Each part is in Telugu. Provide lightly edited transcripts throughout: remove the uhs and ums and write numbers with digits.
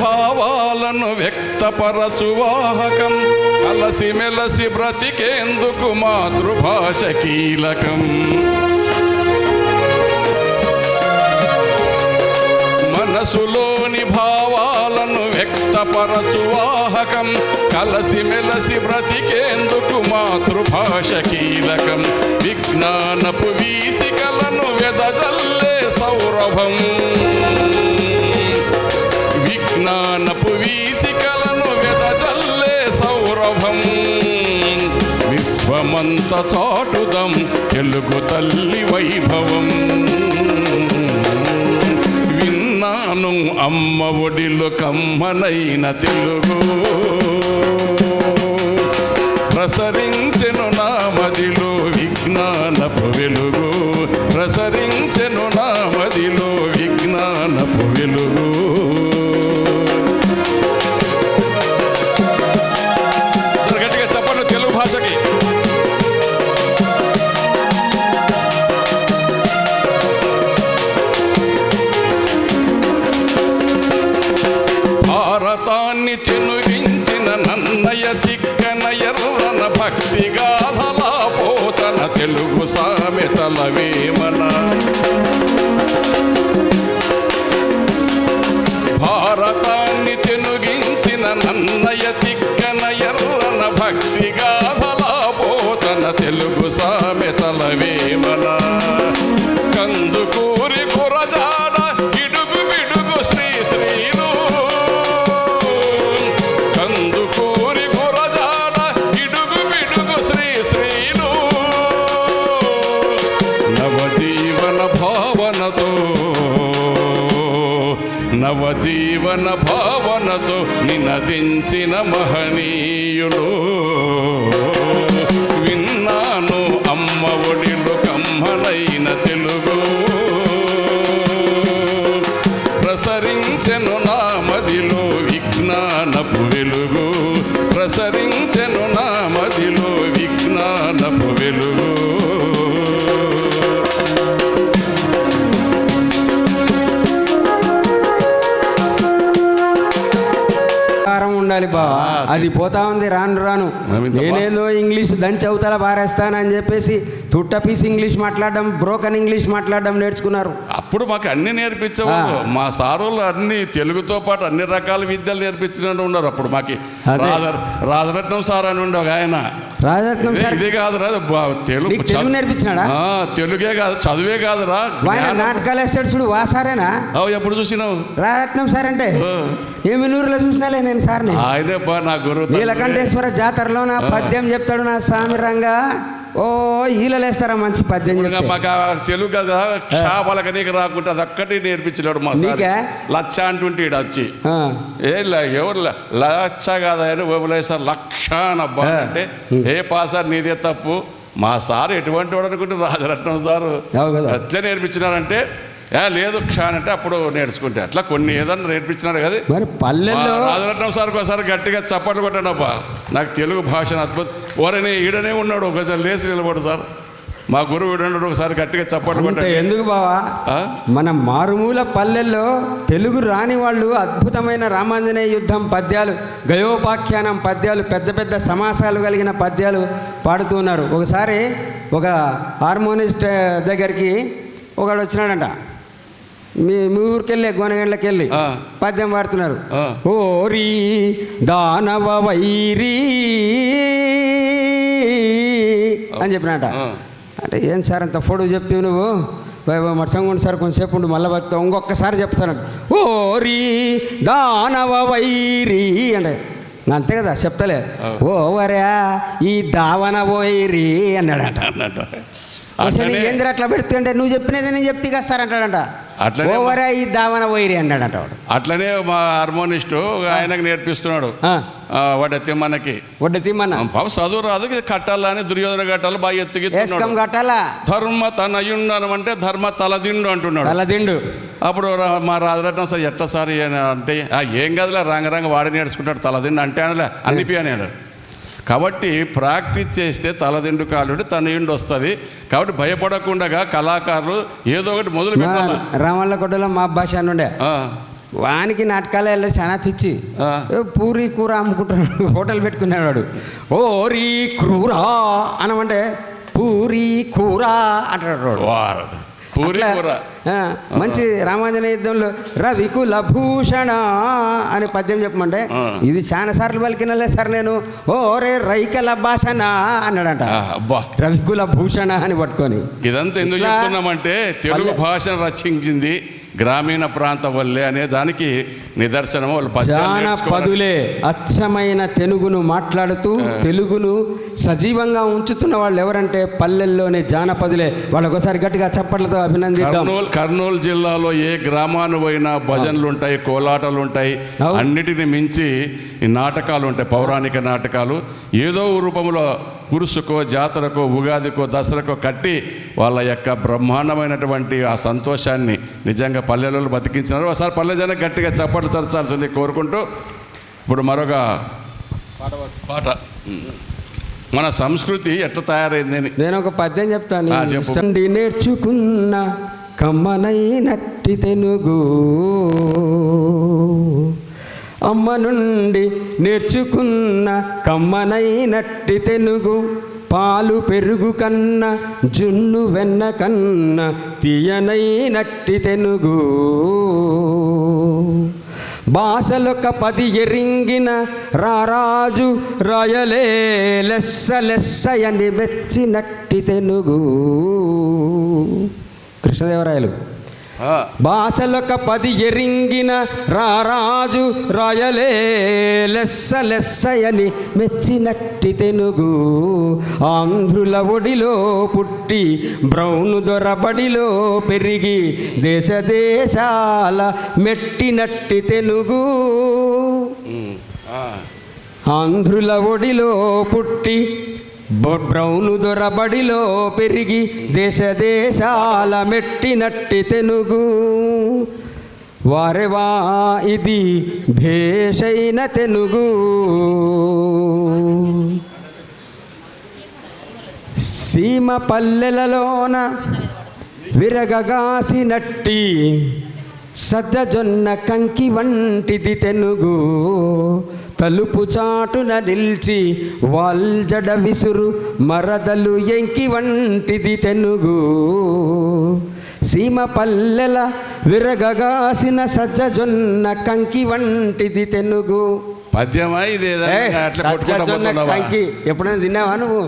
భావాలను వ్యక్తపరచు వాహకం. కలసి మెలసి బ్రతికేందుకు మాతృభాష కీలకం. మనసులోని భావాలను వ్యక్తపరచు వాహకం. కలసి మెలసి బ్రతికేందుకు మాతృభాష కీలకం. విజ్ఞానపు వీచికలను వెదజల్లే సౌరభం. విజ్ఞానపు వీచికలను వెదజల్లే సౌరభం. విశ్వమంత చాటుదం తెలుగు తల్లి వైభవం. విన్నాను అమ్మ ఒడిలో కమ్మనైన తెలుగు. ప్రసరించెను నా మదిలో విజ్ఞానపు వెలుగు. ప్రసరించెను నా మదిలో విజ్ఞానపు వెలుగు. గట్టిగా చెప్పండి తెలుగు భాషకి. భారతాన్ని తెనుగించిన నన్నయ తిక్కన ఎర్రన భక్తి గాథలా పోతన తెలుగు సామెతల వేమన. భారతాన్ని తెనుగించిన నన్నయ తిక్కన ఎర్రన భక్తి గాథలా పోతన తెలుగు సామెతల వేమన. కందుకూరి కురజాడ గిడుగు బిడుగు శ్రీ శ్రీలు. కందుకూరి కురజాడ గిడుగు బిడుగు శ్రీ శ్రీలు. నవజీవన భావనతో నవజీవన భావనతో నినదించిన మహనీయులు. విన్నాను అమ్మ ఒడిలో కమ్మనైన తెలుగు. ప్రసరించెను నా మదిలో విజ్ఞానపు వెలుగు. ప్రసరించెను నా మదిలో విజ్ఞానపు వెలుగు. ఉండాలి బావా, అది పోతా ఉంది రాను రాను. నేనేదో ఇంగ్లీష్ దంచి అవతల బారేస్తానని చెప్పేసి తుట్టపీస్ ఇంగ్లీష్ మాట్లాడడం, బ్రోకన్ ఇంగ్లీష్ మాట్లాడడం నేర్చుకున్నారు. అప్పుడు మాకు అన్ని నేర్పించేవాళ్ళు. మా సారులు అన్ని తెలుగుతో పాటు అన్ని రకాల విద్యలు నేర్పించినట్టు ఉన్నారు. అప్పుడు మాకు రాజరత్నం సార్ అని ఉండే ఒక ఆయన. రాజరత్నం సార్ ఇది కాదురా తెలుగు నేర్పించినాడా? తెలుగే కాదు, చదువే కాదురా. నాటకాలు వేస్తాడు చూడు, వా సారేనా? ఎప్పుడు చూసినావు రాజరత్నం సార్ అంటే? ఏమి నూరులో చూసినాలే నేను సార్ని. ఆయనే నా గురువు. నీలకంఠేశ్వర జాతరలో నా పద్యం చెప్తాడు నా స్వామి రంగా. ఓ ఈలలేస్తారా మంచి పద్యం. మాకు తెలుగు కదా షాపలక నీకు రాకుండా అది ఒక్కటి నేర్పించినాడు మా సార్. లక్ష అంటుంటే వచ్చి ఎవరు లక్ష కాదా అని ఓబులేసారు లక్ష అనబ్బా అంటే ఏ పాసార్ నీదే తప్పు. మా సార్ ఎటువంటి వాడు అనుకుంటే రాజరత్నం సారు అట్లే నేర్పించినారంటే లేదు క్షాన్ అంటే అప్పుడు నేర్చుకుంటే అట్లా కొన్ని ఏదన్నా నేర్పించినాడు కదా. మరి పల్లెల్లో రాజరత్నం సార్కి ఒకసారి గట్టిగా చప్పట్లు కొట్టాడు అబ్బా. నాకు తెలుగు భాషను అద్భుతం. ఓరని ఈడనే ఉన్నాడు, ఒకసారి లేచి నిలబడు సార్ మా గురువు ఈడున్నాడు, ఒకసారి గట్టిగా చప్పట్లు కొట్టాడు. ఎందుకు బావా, మన మారుమూల పల్లెల్లో తెలుగు రాని వాళ్ళు అద్భుతమైన రామాంజనేయ యుద్ధం పద్యాలు, గయోపాఖ్యానం పద్యాలు, పెద్ద పెద్ద సమాసాలు కలిగిన పద్యాలు పాడుతున్నారు. ఒకసారి ఒక హార్మోనిస్ట్ దగ్గరికి ఒకడు వచ్చినాడంట. మీ ఊరికెళ్ళి గోనగండ్లకి వెళ్ళి పద్యం పాడుతున్నారు. ఓరి దానవ వైరీ అని చెప్పినట. అంటే ఏం సార్ అంత పొడుగు చెప్తావు నువ్వు, మట్సంగుండు సార్ కొంచెంసేపు ఉండు మళ్ళీ బతుకుతావు, ఇంకొకసారి చెప్తాను. ఓరి దానవ వైరీ అంటే అంతే కదా చెప్తలే. ఓ వరా ఈ దావన వైరీ అన్నాడట. ఏంద్ర అట్లా పెడుతుంటే నువ్వు చెప్పినది నేను చెప్తే కదా సార్ అంటాడంట. అట్లనే ఓవరా ఈ దావన వైరి అన్నాడంట. అట్లనే మా హార్మోనిస్టు ఆయనకు నేర్పిస్తున్నాడు. వడ్డతిమ్మన్నకి చదువు రాదు, కట్టాలని దుర్యోధన కట్టాలి బాగా ఎత్తుకి కట్టాలా. ధర్మ తనయుండు అంటే ధర్మ తలదిండు అంటున్నాడు. తలదిండు. అప్పుడు మా రాజరత్నం సార్ ఎట్లా సార్ అంటే ఏం కదలే రంగరంగ వాడి నేర్చుకుంటాడు తలదిండు అంటే అనలే అనిపి అన్నాడు. కాబట్టి ప్రాక్టీస్ చేస్తే తలదిండు కాలుండి తన ఇండు వస్తుంది. కాబట్టి భయపడకుండా కళాకారులు ఏదో ఒకటి మొదలు పెట్టాలి. రామల్లకోటలో మా భాష నుండే వానికి నాటకాలు వెళ్ళి చాలా పిచ్చి. పూరి కూర అమ్ముకుంటున్నాడు, హోటల్ పెట్టుకునేవాడు. ఓరి క్రూరా అనమంటే పూరి కూర అంటాడు. పూరి కూర మంచి రామాంజనేయ యుద్ధంలో రవికుల భూషణ అని పద్యం చెప్పమంటే ఇది చాలా సార్లు పలికినలే సార్ నేను. ఓరే రైకల భాషణ అన్నాడంట. రవికుల భూషణ అని పట్టుకొని. ఇదంతా ఎందుకు చెప్తున్నామంటే తెలుగు భాషను రక్షించింది గ్రామీణ ప్రాంతం వల్లే అనే దానికి నిదర్శనం. జానపదులే అచ్చమైన తెలుగును మాట్లాడుతూ తెలుగును సజీవంగా ఉంచుతున్న వాళ్ళు ఎవరంటే పల్లెల్లోనే జానపదులే. వాళ్ళకొకసారి గట్టిగా చప్పట్లతో అభినందిద్దాం. కర్నూలు జిల్లాలో ఏ గ్రామాన్ని పోయినా భజనలు ఉంటాయి, కోలాటాలు ఉంటాయి, అన్నిటిని మించి ఈ నాటకాలు ఉంటాయి, పౌరాణిక నాటకాలు. ఏదో రూపంలో కురుసుకో, జాతరకో, ఉగాదికో, దసరాకో కట్టి వాళ్ళ యొక్క బ్రహ్మాండమైనటువంటి ఆ సంతోషాన్ని నిజంగా పల్లెలలో బతికించినారు. ఒకసారి పల్లె జనం గట్టిగా చప్పట్లు చరచాల్సింది కోరుకుంటూ ఇప్పుడు మరొక పాట మన సంస్కృతి ఎట్లా తయారైందని నేను ఒక పద్యం చెప్తాను. నేర్చుకున్న కమ్మనైనట్టి తెనుగు, అమ్మ నుండి నేర్చుకున్న కమ్మనైనట్టి తెనుగు, పాలు పెరుగు కన్న జున్ను వెన్న కన్న తీయనైనట్టి తెనుగు, భాషలొక 10 ఎరింగిన రారాజు రాయలే లెస్స లెస్సయని మెచ్చినట్టి తెనుగు. కృష్ణదేవరాయలు. భాషలొక 10 ఎరింగిన రారాజు రాయలే లెస్స లెస్సయని మెచ్చినట్టి తెనుగు, ఆంధ్రుల ఒడిలో పుట్టి బ్రౌను దొరబడిలో పెరిగి దేశ దేశాల మెట్టినట్టి తెనుగు. ఆంధ్రుల ఒడిలో పుట్టి బ్రౌను దొరబడిలో పెరిగి దేశ దేశాల మెట్టినట్టి తెనుగు, వారెవా ఇది భేషైన తెనుగు, సీమ పల్లెలలోన విరగగాసినట్టి సజ్జజొన్న కంకి వంటిది తెనుగు, తలుపు చాటున నిల్చి వాల్జడ విసురు మరదలు ఎంకి వంటిది తెనుగు, సీమ పల్లెల విరగగాసిన సజ్జజొన్న కంకి వంటిది తెనుగు. పద్యమా ఇది? కంకి ఎప్పుడైనా తిన్నావా నువ్వు?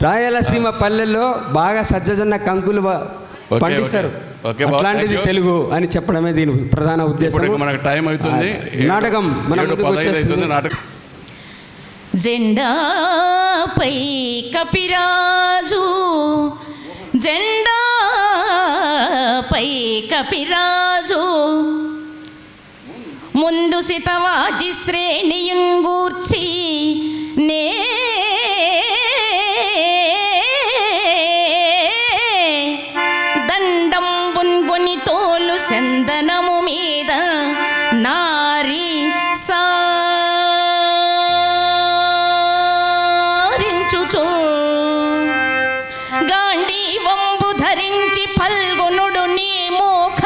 రాయలసీమ పల్లెల్లో బాగా సజ్జజొన్న కంకులు పండిస్తారు. అట్లాంటిది తెలుగు అని చెప్పడమే దీని ప్రధాన ఉద్దేశం. మనకు టైం అవుతుంది. నాటకం జెండాపై కపిరాజు, జెండాపై కపిరాజు, ముందు సితవాజి శ్రేణియున్ గూర్చి నే దండంబున్గొని తోలు చందనము మీద నారి సారించుచు, గాంధీవంబు ధరించి ఫల్గునుడు నీ మోఖ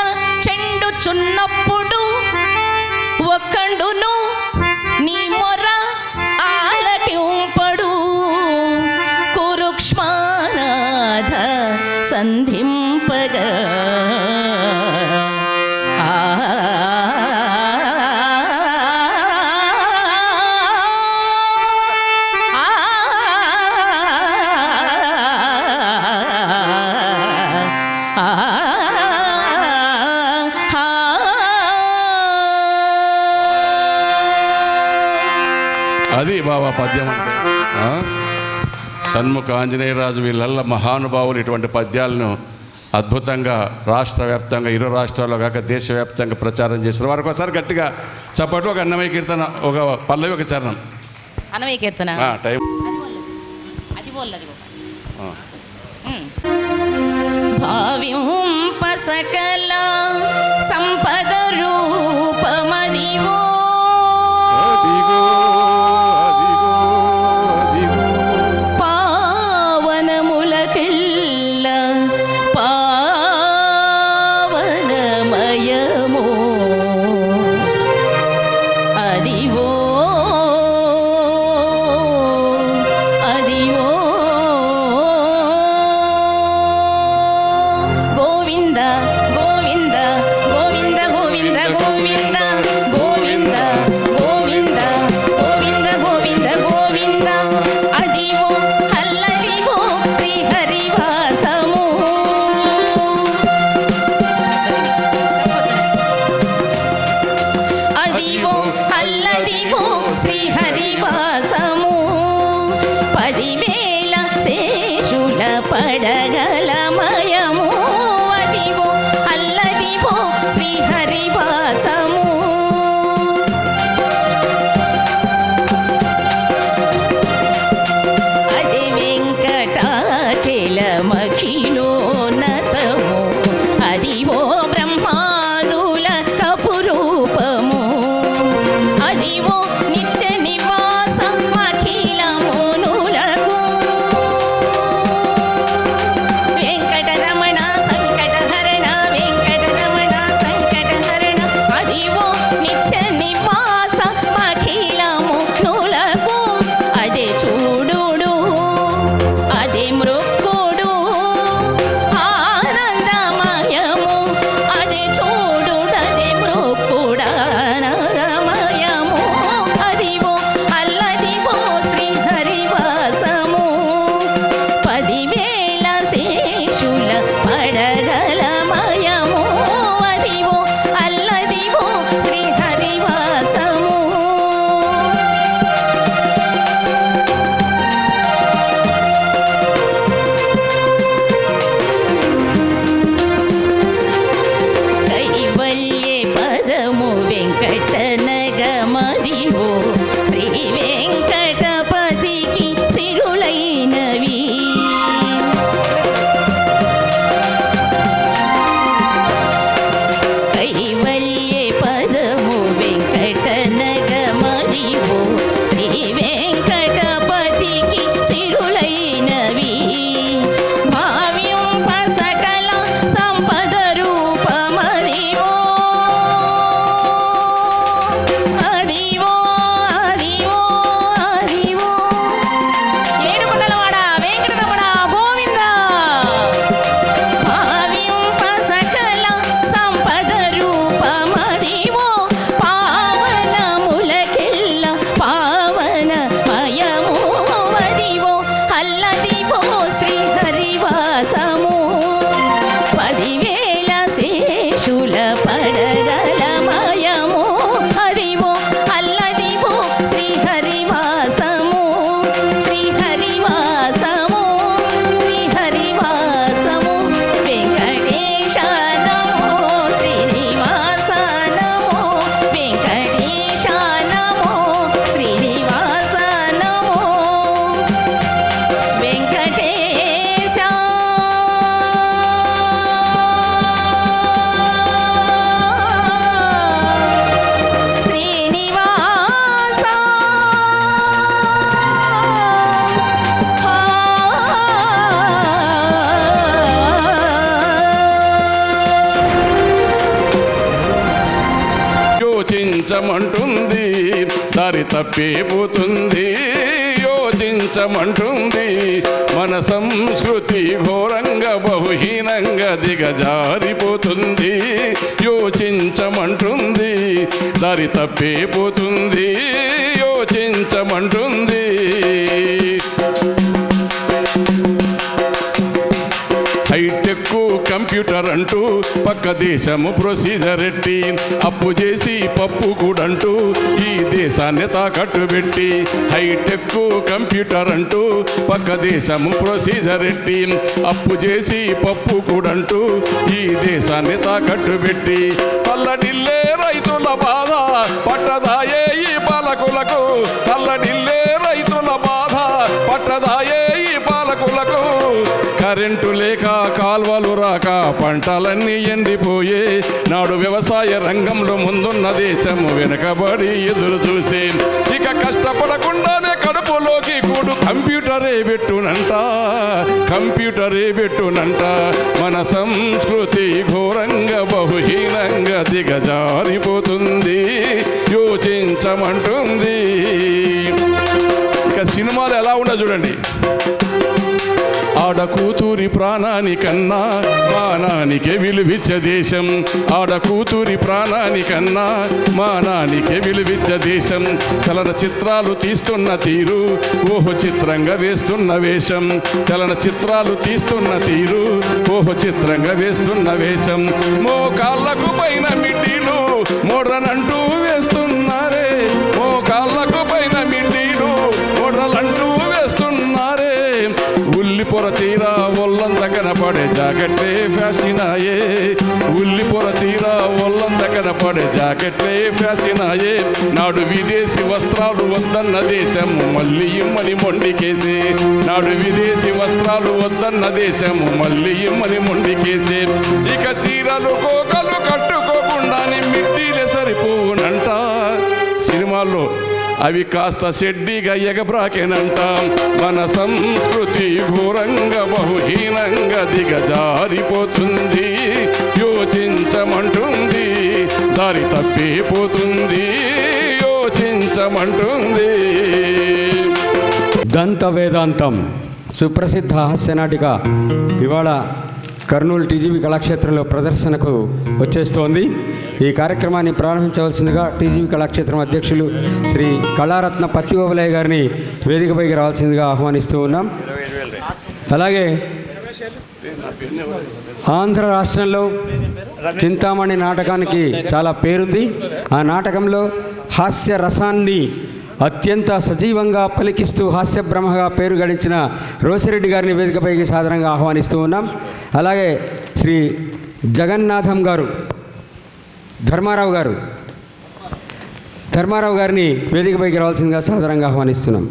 చెండుచున్నప్పుడు ఒక్కండును నీ మొర ఆలకింపడు, కురుక్ష్మానాథ సంధింపగా అది బాబా పద్యం అంటే. షణ్ముఖ ఆంజనేయరాజు వీళ్ళల్ల మహానుభావులు ఇటువంటి పద్యాలను అద్భుతంగా రాష్ట్ర వ్యాప్తంగా 20 రాష్ట్రాల్లో కాక దేశవ్యాప్తంగా ప్రచారం చేసిన వారికి ఒకసారి గట్టిగా చప్పట్లు. ఒక అన్నమయ్య కీర్తన, ఒక పల్లవి, ఒక చరణం. అన్నమయ్య కీర్తన టైం భావ్యంప సకల సంపద రూపమదివో, పావనములకెల్ల పావనమయమో, అదివో అదివో గోవింద గోవింద గోవింద గోవింద గోవింద గోవింద గోవింద గోవింద గోవింద గోవింద అదివో అల్లదివో శ్రీహరివాసము అదివో అల్లదివో శ్రీహరివాసము 10,000 శేషుల పడగలమయము అదివో అల్లదివో శ్రీహరివాసము అది వెంకటాచలమఖిలోన్నతము అదివో బ్రహ్మాదుల కపురూపము అదివో నిత్య నివాస అఖిలమునులకు వెంకటరమణ సంకటహరణ వెంకటరమణ సంకటహరణ అదివో నిత్య నివాస అఖిలమునులకు అదే చూడుడు అదే మృక్కుడు ఆనందమయము అదే చూడుడదే మృక్కుడానందమయము అదివో అల్లదివో శ్రీహరివాసము 10,000 శేషుల పడగలమయము అదివో అల్లదివో శ్రీహరివాసము కైవల్యే పదము వెంకటనగమదివో శ్రీ వెంకటపతికి సిరులైనవి కైవల్యే పదము వెంకటనగమదివో శ్రీ వెంకటపతికి సిరులైనవి భావ్యంప సకల సంపద రూపమదివో అదివో అదివో అదివో ఏడుకొండలవాడ వెంకటరమణ గోవింద భావ్యంప సకల సంపద రూపమదివో పావనములకెల్ల పావనమయము అదివో అల్లదివో శ్రీహరివాసము 10,000 శేషుల పడగలమయము అదివో అల్లదివో శ్రీహరివాసము శ్రీహరివాసము శ్రీహరివాసము వెంకటేశ నమో శ్రీనివాస నమో వెంకటేశ నమో శ్రీనివాస నమో వెంకటేశ శ్రీనివాస యోచించమంటుంది దారి తప్పిపోతుంది యోచించమంటుంది మన సంస్కృతి ఘోరంగా బహుహీనంగా దిగజారిపోతుంది యోచించమంటుంది దారి తప్పిపోతుంది యోచించమంటుంది హైటెక్ కంప్యూటర్ అంటూ పక్క దేశము ప్రొసీజర్ ఎట్టి అప్పు చేసి పప్పు కూడంటూ ఈ దేశాన్ని తాకట్టు పెట్టి హైటెక్ కంప్యూటర్ అంటూ పక్క దేశము ప్రొసీజర్ ఎట్టి అప్పు చేసి పప్పు కూడంటూ ఈ దేశాన్ని తాకట్టు పెట్టి పల్లడిల్లే రైతుల బాధ పట్టదాయే ఈ పాలకులకు పల్లడిల్లే రైతుల బాధ పట్టదాయే ఈ పాలకులకు కరెంటు లేక కాల్వలు రాక పంటలన్నీ ఎండిపోయే నాడు వ్యవసాయ రంగంలో ముందున్న దేశము వెనుకబడి ఎదురు చూసే ఇక కష్టపడకుండానే కడుపులోకి కూడు కంప్యూటరే పెట్టునంట మన సంస్కృతి ఘోరంగా బహుహీనంగా దిగజారిపోతుంది యోచించ యోచించమంటుంది. ఇక సినిమాలు ఎలా ఉండో చూడండి. ఆడ కూతురి ప్రాణానికన్నా మానానికే విలువిచ్చే దేశం, ఆడ కూతురి ప్రాణానికన్నా మానానికే విలువిచ్చే దేశం. చలన చిత్రాలు తీస్తున్న తీరు ఓహో చిత్రంగా వేస్తున్న వేషం, చలన చిత్రాలు తీస్తున్న తీరు ఓహో చిత్రంగా వేస్తున్న వేషం. మోకాళ్ళకు పైన మిడ్డీలు మోడ్రనంటూ వేస్తున్నారే, మోకాళ్ళకు పైన మిడ్డీలు మోడ్రలంటూ వేస్తున్నారే. ఉల్లిపొర చీర ఒళ్ళంత కనపడే జాకెట్లే ఫ్యాషన్ ఆయే, ఉల్లిపొర చీర ఒళ్ళంత కనపడే జాకెట్లే ఫ్యాషన్ ఆయే. నాడు విదేశీ వస్త్రాలు వద్దన్న దేశము మళ్ళీ ఇమ్మని మొండికేసే, నాడు విదేశీ వస్త్రాలు వద్దన్న దేశము మళ్ళీ ఇమ్మని మొండికేసే. ఇక చీరలు కోకలు కట్టుకోకుండానే మిడ్డీలే సరిపోవునంట. సినిమాల్లో అవి కాస్త షెడ్డీగా ఎగబ్రాకేనంట. మన సంస్కృతి ఘోరంగా బహుహీనంగా దిగజారిపోతుంది, యోచించమంటుంది, దారి తప్పిపోతుంది, యోచించమంటుంది. దంత వేదాంతం సుప్రసిద్ధ హాస్యనాటిక ఇవాళ కర్నూలు టీజీవీ కళాక్షేత్రంలో ప్రదర్శనకు వచ్చేస్తోంది. ఈ కార్యక్రమాన్ని ప్రారంభించవలసిందిగా టీజీవీ కళాక్షేత్రం అధ్యక్షులు శ్రీ కళారత్న పత్తి ఓబలయ్య గారిని వేదికపైకి రావాల్సిందిగా ఆహ్వానిస్తూ ఉన్నాం. అలాగే ఆంధ్ర రాష్ట్రంలో చింతామణి నాటకానికి చాలా పేరుంది. ఆ నాటకంలో హాస్య రసాన్ని అత్యంత సజీవంగా పలికిస్తూ హాస్య బ్రహ్మగా పేరు గడించిన రోసిరెడ్డి గారిని వేదికపైకి సాదరంగా ఆహ్వానిస్తూ ఉన్నాం. అలాగే శ్రీ జగన్నాథం గారు ధర్మారావు గారిని వేదికపైకి రావాల్సిందిగా సాదరంగా ఆహ్వానిస్తున్నాం.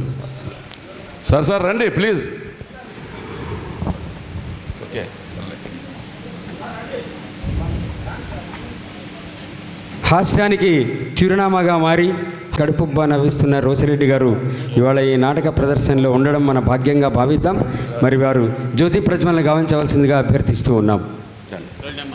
సార్ రండి ప్లీజ్. హాస్యానికి చిరునామాగా మారి కడుపుబ్బా నవ్విస్తున్న రోసిరెడ్డి గారు ఇవాళ ఈ నాటక ప్రదర్శనలో ఉండడం మన భాగ్యంగా భావిద్దాం. మరి వారు జ్యోతి ప్రజ్వలన గావించవలసిందిగా అభ్యర్థిస్తూ ఉన్నాం.